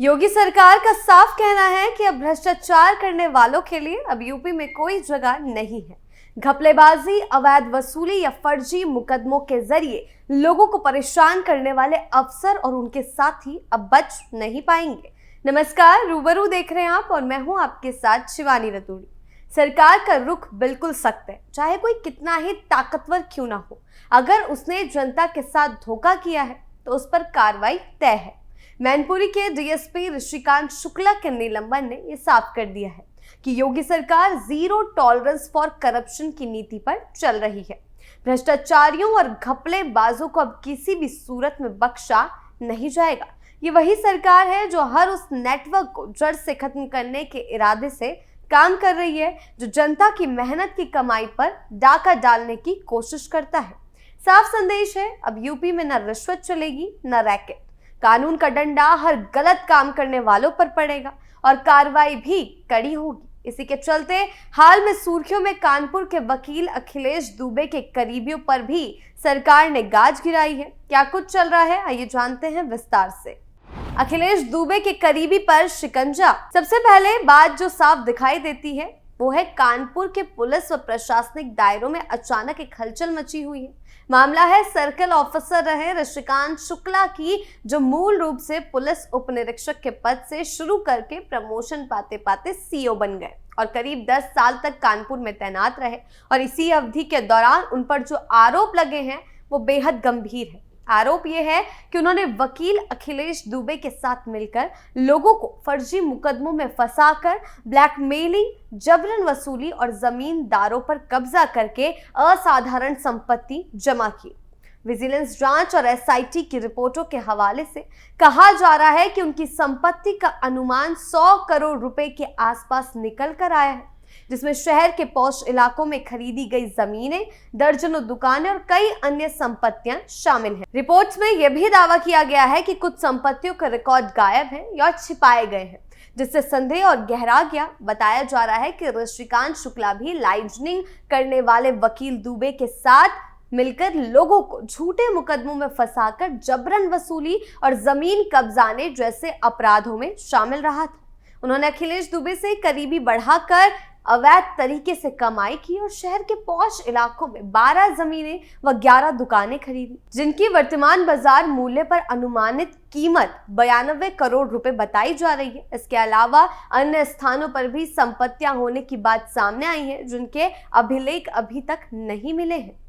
योगी सरकार का साफ कहना है कि अब भ्रष्टाचार करने वालों के लिए अब यूपी में कोई जगह नहीं है। घपलेबाजी, अवैध वसूली या फर्जी मुकदमों के जरिए लोगों को परेशान करने वाले अफसर और उनके साथी अब बच नहीं पाएंगे। नमस्कार, रूबरू देख रहे हैं आप और मैं हूं आपके साथ शिवानी रतूड़ी। सरकार का रुख बिल्कुल सख्त है, चाहे कोई कितना ही ताकतवर क्यों ना हो। अगर उसने जनता के साथ धोखा किया है तो उस पर कार्रवाई तय है। मैनपुरी के डीएसपी ऋषिकांत शुक्ला के निलंबन ने यह साफ कर दिया है कि योगी सरकार जीरो टॉलरेंस फॉर करप्शन की नीति पर चल रही है। भ्रष्टाचारियों और घपलेबाजों को अब किसी भी सूरत में बख्शा नहीं जाएगा। ये वही सरकार है जो हर उस नेटवर्क को जड़ से खत्म करने के इरादे से काम कर रही है जो जनता की मेहनत की कमाई पर डाका डालने की कोशिश करता है। साफ संदेश है, अब यूपी में न रिश्वत चलेगी न रैकेट। कानून का डंडा हर गलत काम करने वालों पर पड़ेगा और कार्रवाई भी कड़ी होगी। इसी के चलते हाल में सुर्खियों में कानपुर के वकील अखिलेश दुबे के करीबियों पर भी सरकार ने गाज गिराई है। क्या कुछ चल रहा है, आइए जानते हैं विस्तार से। अखिलेश दुबे के करीबी पर शिकंजा। सबसे पहले बात जो साफ दिखाई देती है वो है कानपुर के पुलिस व प्रशासनिक दायरों में अचानक एक हलचल मची हुई है। मामला है सर्कल ऑफिसर रहे ऋषिकांत शुक्ला की, जो मूल रूप से पुलिस उप निरीक्षक के पद से शुरू करके प्रमोशन पाते पाते सीओ बन गए और करीब 10 साल तक कानपुर में तैनात रहे। और इसी अवधि के दौरान उन पर जो आरोप लगे हैं वो बेहद गंभीर है। आरोप यह है कि उन्होंने वकील अखिलेश दुबे के साथ मिलकर लोगों को फर्जी मुकदमों में फंसाकर ब्लैकमेलिंग, जबरन वसूली और जमींदारों पर कब्जा करके असाधारण संपत्ति जमा की। विजिलेंस जांच और एसआईटी की रिपोर्टों के हवाले से कहा जा रहा है कि उनकी संपत्ति का अनुमान 100 करोड़ रुपए के आसपास निकल कर आया है, जिसमें शहर के पॉश इलाकों में खरीदी गई जमीनें, दर्जनों दुकानें और कई अन्य संपत्तियां शामिल हैं। रिपोर्ट्स में यह भी दावा किया गया है कि कुछ संपत्तियों का रिकॉर्ड गायब है या छिपाए गए हैं, जिससे संदेह और गहरा गया। बताया जा रहा है कि ऋषिकांत शुक्ला भी लाइजनिंग करने वाले वकील दुबे के साथ मिलकर लोगों को झूठे मुकदमों में फंसाकर जबरन वसूली और जमीन कब्जाने जैसे अपराधों में शामिल रहा था। उन्होंने अखिलेश दुबे से करीबी बढ़ाकर अवैध तरीके से कमाई की और शहर के पॉश इलाकों में 12 जमीनें व 11 दुकानें खरीदी, जिनकी वर्तमान बाजार मूल्य पर अनुमानित कीमत 92 करोड़ रुपए बताई जा रही है। इसके अलावा अन्य स्थानों पर भी संपत्तियां होने की बात सामने आई है, जिनके अभिलेख अभी तक नहीं मिले हैं।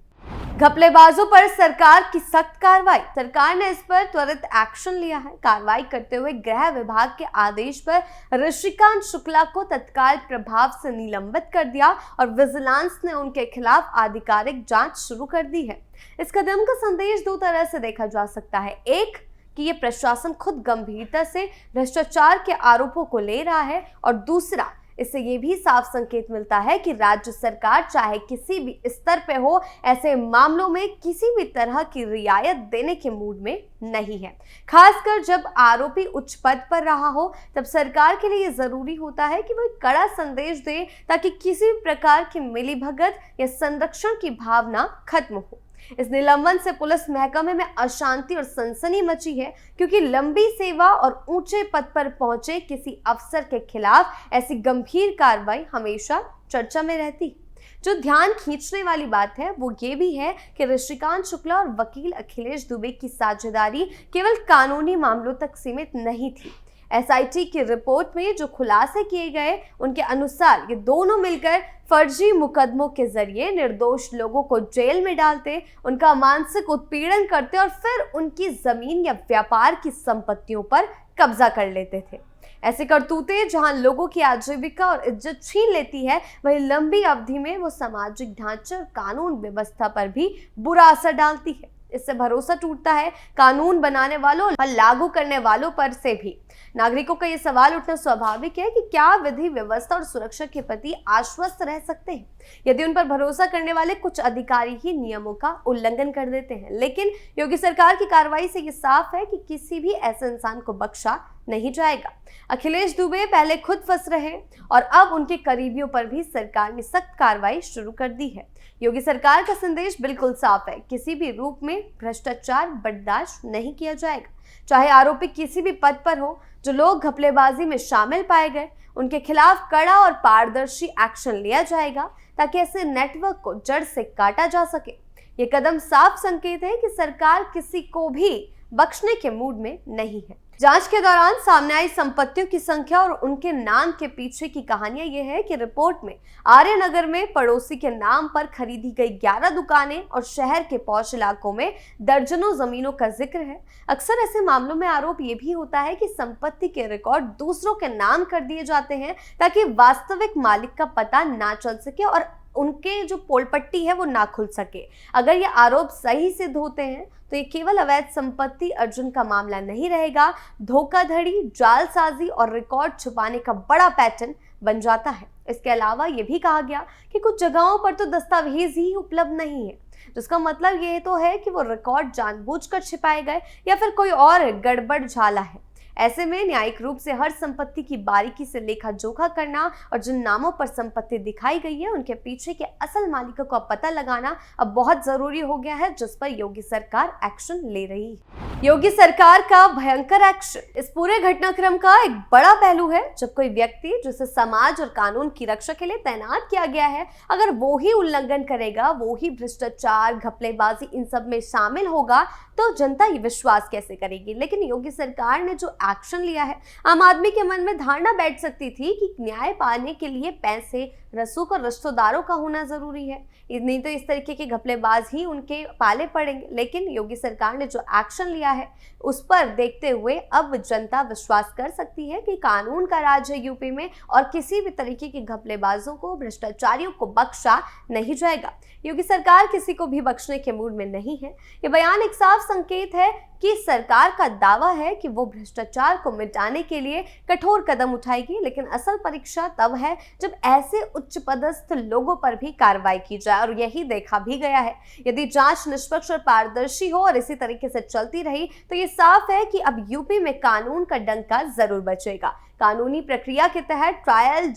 घपलेबाजों पर सरकार की सख्त कार्रवाई। सरकार ने इस पर त्वरित एक्शन लिया है। कार्रवाई करते हुए गृह विभाग के आदेश पर ऋषिकांत शुक्ला को तत्काल प्रभाव से निलंबित कर दिया और विजिलेंस ने उनके खिलाफ आधिकारिक जांच शुरू कर दी है। इस कदम का संदेश दो तरह से देखा जा सकता है। एक कि ये प्रशासन खुद गंभीरता से भ्रष्टाचार के आरोपों को ले रहा है, और दूसरा, इससे ये भी साफ संकेत मिलता है कि राज्य सरकार चाहे किसी भी स्तर पे हो, ऐसे मामलों में किसी भी तरह की रियायत देने के मूड में नहीं है। खासकर जब आरोपी उच्च पद पर रहा हो, तब सरकार के लिए जरूरी होता है कि वो एक कड़ा संदेश दे ताकि किसी भी प्रकार की मिलीभगत या संरक्षण की भावना खत्म हो। इस निलंबन से पुलिस महकमे में अशांति और सनसनी मची है, क्योंकि लंबी सेवा और ऊंचे पद पर पहुंचे किसी अफसर के खिलाफ ऐसी गंभीर कार्रवाई हमेशा चर्चा में रहती है। जो ध्यान खींचने वाली बात है वो ये भी है कि ऋषिकांत शुक्ला और वकील अखिलेश दुबे की साझेदारी केवल कानूनी मामलों तक सीमित नहीं थी। एसआईटी की रिपोर्ट में जो खुलासे किए गए, उनके अनुसार ये दोनों मिलकर फर्जी मुकदमों के जरिए निर्दोष लोगों को जेल में डालते, उनका मानसिक उत्पीड़न करते और फिर उनकी जमीन या व्यापार की संपत्तियों पर कब्जा कर लेते थे। ऐसे करतूतें जहां लोगों की आजीविका और इज्जत छीन लेती है, वहीं लंबी अवधि में वो सामाजिक ढांचे और कानून व्यवस्था पर भी बुरा असर डालती है। इससे भरोसा टूटता है कानून बनाने वालों और लागू करने वालों पर से भी। नागरिकों का ये सवाल उठना स्वाभाविक है कि क्या विधि व्यवस्था और सुरक्षा के प्रति आश्वस्त रह सकते हैं यदि उन पर भरोसा करने वाले कुछ अधिकारी ही नियमों का उल्लंघन कर देते हैं। लेकिन योगी सरकार की कार्रवाई से ये साफ है कि किसी भी ऐसे इंसान को बख्शा नहीं जाएगा। अखिलेश दुबे पहले खुद फंस रहे और अब उनके करीबियों पर भी सरकार ने सख्त कार्रवाई शुरू कर दी है। योगी सरकार का संदेश बिल्कुल साफ है, किसी भी रूप में भ्रष्टाचार बर्दाश्त नहीं किया जाएगा। चाहे आरोपी किसी भी पद पर हो, जो लोग घपलेबाजी में शामिल पाए गए उनके खिलाफ कड़ा और पारदर्शी एक्शन लिया जाएगा, ताकि ऐसे नेटवर्क को जड़ से काटा जा सके। ये कदम साफ संकेत है कि सरकार किसी को भी बख्शने के मूड में नहीं है। जांच के दौरान सामने आई संपत्तियों की संख्या और उनके नाम के पीछे की कहानियां ये है कि रिपोर्ट में आर्यनगर में पड़ोसी के नाम पर खरीदी गई 11 दुकानें और शहर के पौष इलाकों में दर्जनों जमीनों का जिक्र है। अक्सर ऐसे मामलों में आरोप ये भी होता है कि संपत्ति के रिकॉर्ड दूसरों के नाम कर दिए जाते हैं, ताकि वास्तविक मालिक का पता ना चल सके और उनके जो पोलपट्टी है वो ना खुल सके। अगर ये आरोप सही सिद्ध होते हैं तो ये केवल अवैध संपत्ति अर्जन का मामला नहीं रहेगा, धोखाधड़ी, जालसाजी और रिकॉर्ड छुपाने का बड़ा पैटर्न बन जाता है। इसके अलावा ये भी कहा गया कि कुछ जगहों पर तो दस्तावेज ही उपलब्ध नहीं है, जिसका मतलब ये तो है कि वो रिकॉर्ड जानबूझकर छिपाए गए या फिर कोई और गड़बड़ झाला है। ऐसे में न्यायिक रूप से हर संपत्ति की बारीकी से लेखा जोखा करना और जिन नामों पर संपत्ति दिखाई गई है उनके पीछे के असल मालिकों का पता लगाना अब बहुत जरूरी हो गया है, जिस पर योगी सरकार एक्शन ले रही है। योगी सरकार का भयंकर एक्शन इस पूरे घटनाक्रम का एक बड़ा पहलू है। जब कोई व्यक्ति जिसे समाज और कानून की रक्षा के लिए तैनात किया गया है, अगर वो ही उल्लंघन करेगा, वो ही भ्रष्टाचार, घपलेबाजी इन सब में शामिल होगा, तो जनता ये विश्वास कैसे करेगी। लेकिन योगी सरकार ने जो एक्शन लिया है, आम आदमी के मन में धारणा बैठ सकती थी कि न्याय पाने के लिए पैसे, रसूख और रिश्तेदारों का होना जरूरी है, नहीं तो इस तरीके के घपलेबाज ही उनके पाले पड़ेंगे। लेकिन योगी सरकार ने जो एक्शन लिया है उस पर देखते हुए अब जनता विश्वास कर सकती है कि कानून का राज है यूपी में और किसी भी तरीके के घपलेबाजों को, भ्रष्टाचारियों को बख्शा नहीं जाएगा। योगी सरकार किसी को भी बख्शने के मूड में नहीं है। ये बयान एक साफ संकेत है कि सरकार का दावा है कि वो भ्रष्टाचार को मिटाने के लिए कठोर कदम उठाएगी, लेकिन असल परीक्षा तब है जब ऐसे उच्च पदस्थ लोगों पर भी कार्रवाई की जाए, और यही देखा भी गया है। यदि जांच निष्पक्ष और पारदर्शी हो और इसी तरीके से चलती रही तो ये साफ है कि अब यूपी में कानून का डंका जरूर बचेगा। कानूनी प्रक्रिया के तहत ट्रायल,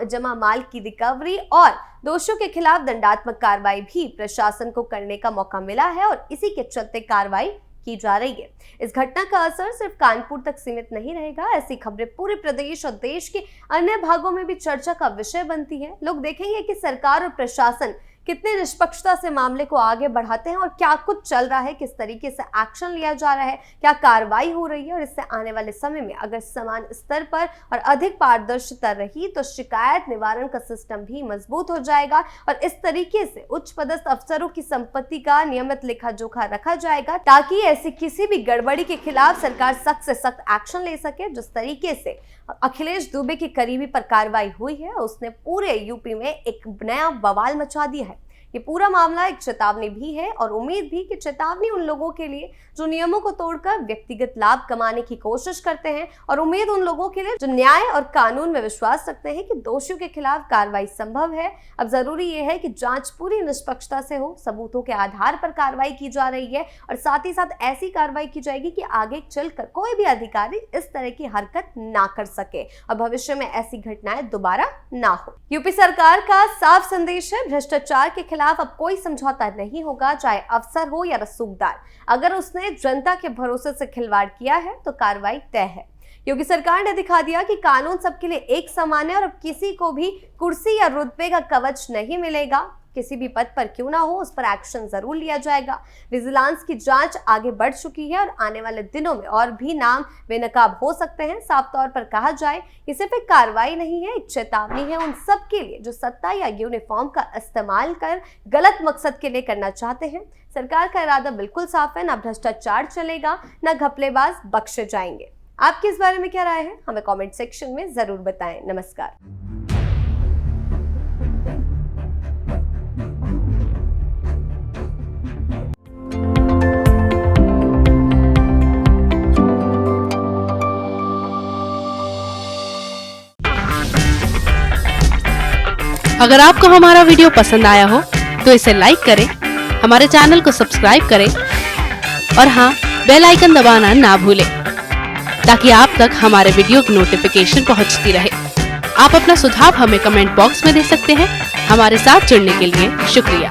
जमा माल की रिकवरी और दोषियों के खिलाफ दंडात्मक कार्रवाई भी प्रशासन को करने का मौका मिला है और इसी के चलते कार्रवाई की जा रही है। इस घटना का असर सिर्फ कानपुर तक सीमित नहीं रहेगा। ऐसी खबरें पूरे प्रदेश और देश के अन्य भागों में भी चर्चा का विषय बनती है। लोग देखेंगे कि सरकार और प्रशासन कितने निष्पक्षता से मामले को आगे बढ़ाते हैं और क्या कुछ चल रहा है, किस तरीके से एक्शन लिया जा रहा है, क्या कार्रवाई हो रही है। और इससे आने वाले समय में अगर समान स्तर पर और अधिक पारदर्शिता रही तो शिकायत निवारण का सिस्टम भी मजबूत हो जाएगा और इस तरीके से उच्च पदस्थ अफसरों की संपत्ति का नियमित लेखा जोखा रखा जाएगा, ताकि ऐसी किसी भी गड़बड़ी के खिलाफ सरकार सख्त से सख्त एक्शन ले सके। जिस तरीके से अखिलेश दुबे की करीबी पर कार्रवाई हुई है, उसने पूरे यूपी में एक नया बवाल मचा दिया है। ये पूरा मामला एक चेतावनी भी है और उम्मीद भी कि चेतावनी उन लोगों के लिए जो नियमों को तोड़कर व्यक्तिगत लाभ कमाने की कोशिश करते हैं, और उम्मीद उन लोगों के लिए जो न्याय और कानून में विश्वास रखते हैं कि दोषियों के खिलाफ कार्रवाई संभव है। अब जरूरी ये है कि जांच पूरी निष्पक्षता से हो, सबूतों के आधार पर कार्रवाई की जा रही है और साथ ही साथ ऐसी कार्रवाई की जाएगी कि आगे चलकर कोई भी अधिकारी इस तरह की हरकत ना कर सके और भविष्य में ऐसी घटनाएं दोबारा ना हो। यूपी सरकार का साफ संदेश है, भ्रष्टाचार के खिलाफ अब कोई समझौता नहीं होगा, चाहे अफसर हो या रसूखदार। अगर उसने जनता के भरोसे से खिलवाड़ किया है तो कार्रवाई तय है। योगी सरकार ने दिखा दिया कि कानून सबके लिए एक समान है और अब किसी को भी कुर्सी या रुतबे का कवच नहीं मिलेगा। किसी भी पद पर क्यों ना हो, उस पर एक्शन जरूर लिया जाएगा। विजिलेंस की जांच आगे बढ़ चुकी है और आने वाले दिनों में और भी नाम बेनकाब हो सकते हैं। साफ तौर पर कहा जाए, ये सिर्फ एक कार्रवाई नहीं है, एक चेतावनी है उन सब के लिए जो सत्ता या यूनिफॉर्म का इस्तेमाल कर गलत मकसद के लिए करना चाहते हैं। सरकार का इरादा बिल्कुल साफ है, ना भ्रष्टाचार चलेगा, ना घपलेबाज बख्शे जाएंगे। आपकी इस बारे में क्या राय है, हमें कमेंट सेक्शन में जरूर बताएं। नमस्कार। अगर आपको हमारा वीडियो पसंद आया हो तो इसे लाइक करें, हमारे चैनल को सब्सक्राइब करें और हाँ, बेल आइकन दबाना ना भूलें। ताकि आप तक हमारे वीडियो की नोटिफिकेशन पहुंचती रहे। आप अपना सुझाव हमें कमेंट बॉक्स में दे सकते हैं। हमारे साथ जुड़ने के लिए शुक्रिया।